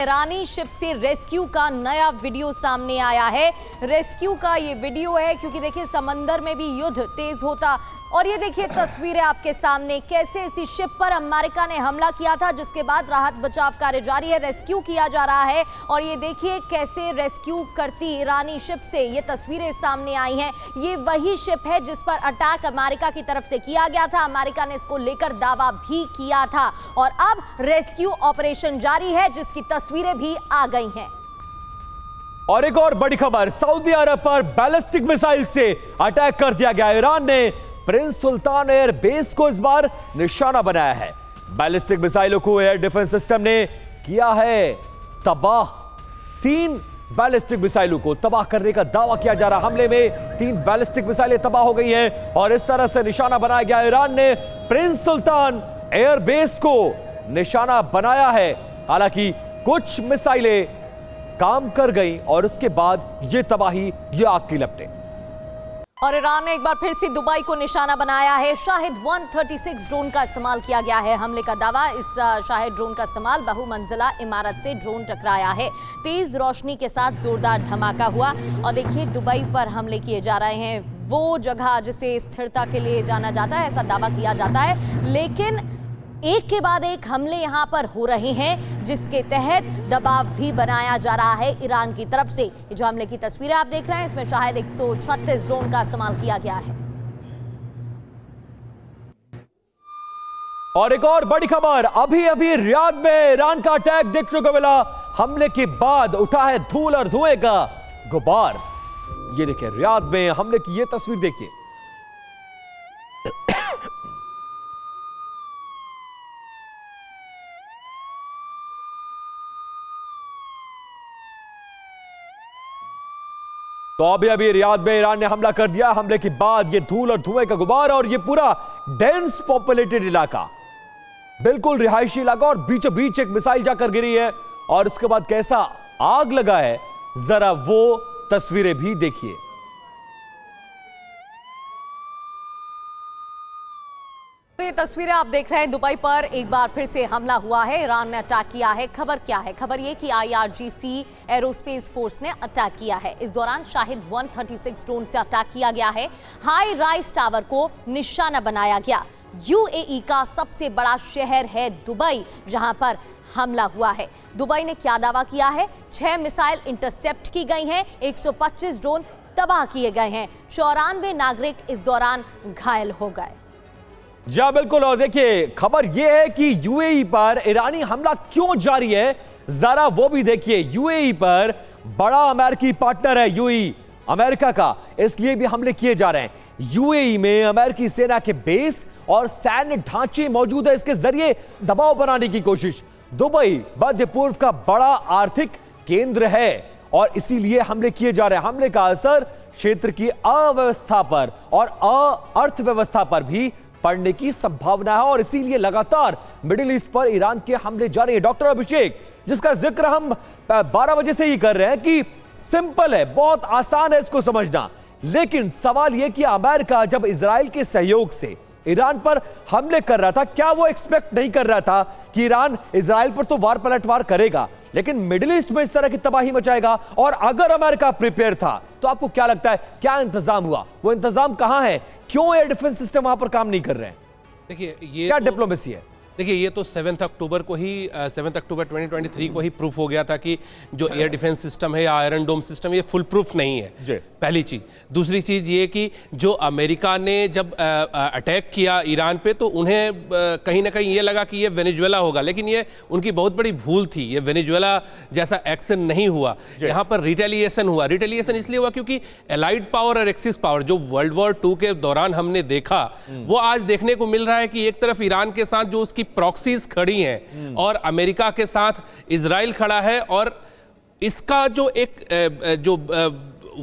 ईरानी ship से rescue का नया वीडियो सामने आया है। रेस्क्यू का ये वीडियो है क्योंकि देखिए समंदर में भी युद्ध तेज होता और ये देखिए तस्वीरें आपके सामने कैसे इसी शिप पर अमेरिका ने हमला किया था, जिसके बाद राहत बचाव कार्य जारी है, रेस्क्यू किया जा रहा है और ये देखिए कैसे रेस्क्यू करती ईरानी शिप से ये तस्वीरें सामने आई हैं। ये वही शिप है जिस पर अटैक अमेरिका की तरफ से किया गया था। अमेरिका ने इसको लेकर दावा भी किया था और अब रेस्क्यू ऑपरेशन जारी है जिसकी तस्वीरें भी आ गई हैं। और एक और बड़ी खबर, सऊदी अरब पर बैलिस्टिक मिसाइल से अटैक कर दिया गया। ईरान ने प्रिंस सुल्तान एयर बेस को इस बार निशाना बनाया है। बैलिस्टिक मिसाइलों को एयर डिफेंस सिस्टम ने किया है तबाह। 3 बैलिस्टिक मिसाइलों को तबाह करने का दावा किया जा रहा। हमले में 3 बैलिस्टिक मिसाइलें तबाह हो गई हैं और इस तरह से निशाना बनाया गया। ईरान ने प्रिंस सुल्तान एयर बेस को निशाना बनाया है। हालांकि कुछ मिसाइलें काम कर गई और उसके बाद ये तबाही, ये आग की लपटें। और ईरान ने एक बार फिर से दुबई को निशाना बनाया है। शाहिद 136 ड्रोन का इस्तेमाल किया गया है। हमले का दावा, इस शाहिद ड्रोन का इस्तेमाल बहुमंजिला इमारत से ड्रोन टकराया है। तेज रोशनी के साथ जोरदार धमाका हुआ और देखिए दुबई पर हमले किए जा रहे हैं, वो जगह जिसे स्थिरता के लिए जाना जाता है, ऐसा दावा किया जाता है। लेकिन एक के बाद एक हमले यहां पर हो रहे हैं जिसके तहत दबाव भी बनाया जा रहा है ईरान की तरफ से। ये जो हमले की तस्वीरें आप देख रहे हैं इसमें शायद 136 ड्रोन का इस्तेमाल किया गया है। और एक और बड़ी खबर, अभी अभी रियाद में ईरान का अटैक देखने को मिला। हमले के बाद उठा है धूल और धुएं का गुबार। ये देखिए रियाद में हमले की ये तस्वीर देखिए। तो अभी रियाद में ईरान ने हमला कर दिया। हमले के बाद ये धूल और धुएं का गुबार और ये पूरा डेंस पॉपुलेटेड इलाका, बिल्कुल रिहायशी इलाका, और बीचों बीच एक मिसाइल जाकर गिरी है और उसके बाद कैसा आग लगा है, जरा वो तस्वीरें भी देखिए। तो ये तस्वीरें आप देख रहे हैं, दुबई पर एक बार फिर से हमला हुआ है, ईरान ने अटैक किया है। खबर क्या है? खबर ये कि IRGC एरोस्पेस फोर्स ने अटैक किया है। इस दौरान शाहिद 136 ड्रोन से अटैक किया गया है। हाई राइज टावर को निशाना बनाया गया। UAE का सबसे बड़ा शहर है दुबई, जहां पर हमला हुआ है। दुबई ने क्या दावा किया है? 6 मिसाइल इंटरसेप्ट की गई हैं, 125 ड्रोन तबाह किए गए हैं, 94 नागरिक इस दौरान घायल हो गए। जी बिल्कुल। और देखिए खबर यह है कि UAE पर ईरानी हमला क्यों जारी है, जरा वो भी देखिए। UAE पर बड़ा अमेरिकी पार्टनर है UAE अमेरिका का, इसलिए भी हमले किए जा रहे हैं। UAE में अमेरिकी सेना के बेस और सैन्य ढांचे मौजूद है, इसके जरिए दबाव बनाने की कोशिश। दुबई मध्य पूर्व का बड़ा आर्थिक केंद्र है और इसीलिए हमले किए जा रहे हैं। हमले का असर क्षेत्र की अव्यवस्था पर और अर्थव्यवस्था पर भी पड़ने की संभावना है और इसीलिए लगातार मिडिल ईस्ट पर ईरान के हमले जारी हैं। डॉक्टर अभिषेक, जिसका जिक्र हम 12 बजे से ही कर रहे हैं कि सिंपल है, बहुत आसान है इसको समझना, लेकिन सवाल यह कि अमेरिका जब इजराइल के सहयोग से ईरान पर हमले कर रहा था, क्या वो एक्सपेक्ट नहीं कर रहा था कि ईरान इजराइल पर तो वार पलटवार करेगा, लेकिन मिडिल ईस्ट में इस तरह की तबाही मचाएगा? और अगर अमेरिका प्रिपेयर था तो आपको क्या लगता है क्या इंतजाम हुआ? वो इंतजाम कहां है? क्यों एयर डिफेंस सिस्टम वहां पर काम नहीं कर रहे हैं? देखिए ये क्या डिप्लोमेसी है? देखिए ये तो 7 अक्टूबर 2023 को ही प्रूफ हो गया था कि जो एयर डिफेंस सिस्टम है या आयरन डोम सिस्टम, ये फुल प्रूफ नहीं है। पहली चीज। दूसरी चीज ये कि जो अमेरिका ने जब अटैक किया ईरान पे, तो उन्हें कहीं ना कहीं ये लगा कि ये वेनेजुएला होगा, लेकिन ये उनकी बहुत बड़ी भूल थी। ये वेनेजुएला जैसा एक्शन नहीं हुआ, यहाँ पर रिटेलिएशन हुआ। रिटेलिएशन इसलिए हुआ क्योंकि एलाइड पावर और एक्सिस पावर जो वर्ल्ड वॉर 2 के दौरान हमने देखा, वो आज देखने को मिल रहा है कि एक तरफ ईरान के साथ जो उसकी प्रॉक्सीज खड़ी हैं और अमेरिका के साथ इजराइल खड़ा है, और इसका जो एक जो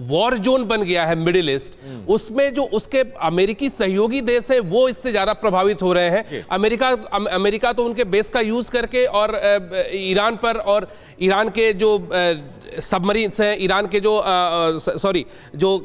वॉर जोन बन गया है मिडिल ईस्ट, उसमें जो उसके अमेरिकी सहयोगी देश है वो इससे ज्यादा प्रभावित हो रहे हैं। अमेरिका तो उनके बेस का यूज करके और ईरान पर और ईरान के जो सबमरीन्स हैं, ईरान के जो जो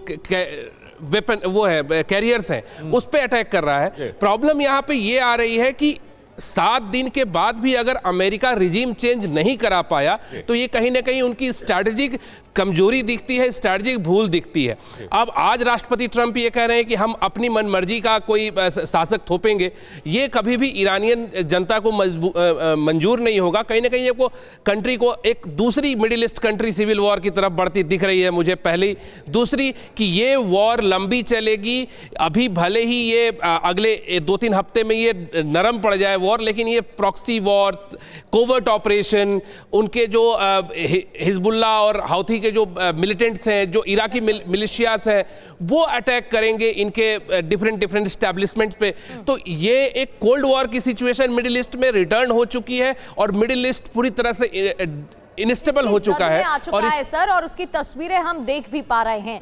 वेपन वो है कैरियर्स हैं, उस पे अटैक कर रहा है। प्रॉब्लम यहाँ पे ये आ रही है कि 7 दिन के बाद भी अगर अमेरिका रिजीम चेंज नहीं करा पाया तो ये कहीं ना कहीं उनकी स्ट्रैटेजिक कमजोरी दिखती है, स्ट्रैटेजिक भूल दिखती है। अब आज राष्ट्रपति ट्रंप ये कह रहे हैं कि हम अपनी मनमर्जी का कोई शासक थोपेंगे, ये कभी भी ईरानियन जनता को मंजूर नहीं होगा। कहीं ना कहीं ये कंट्री को एक दूसरी Middle East country civil war की तरफ बढ़ती दिख रही है मुझे पहली। दूसरी कि ये वॉर लंबी चलेगी, अभी भले ही ये अगले 2-3 हफ्ते में ये नरम पड़ जाए वॉर, लेकिन ये प्रॉक्सी वॉर, कोवर्ट ऑपरेशन, उनके जो हिजबुल्ला और हाउथी के जो मिलिटेंट्स हैं, जो इराकी मिलिशियास हैं, वो अटैक करेंगे इनके डिफरेंट एस्टैब्लिशमेंट्स पे। तो ये एक कोल्ड वॉर की सिचुएशन मिडिल ईस्ट में रिटर्न हो चुकी है और मिडिल ईस्ट पूरी तरह से इनस्टेबल हो चुका है। और सर, और उसकी तस्वीरें हम देख भी पा रहे हैं।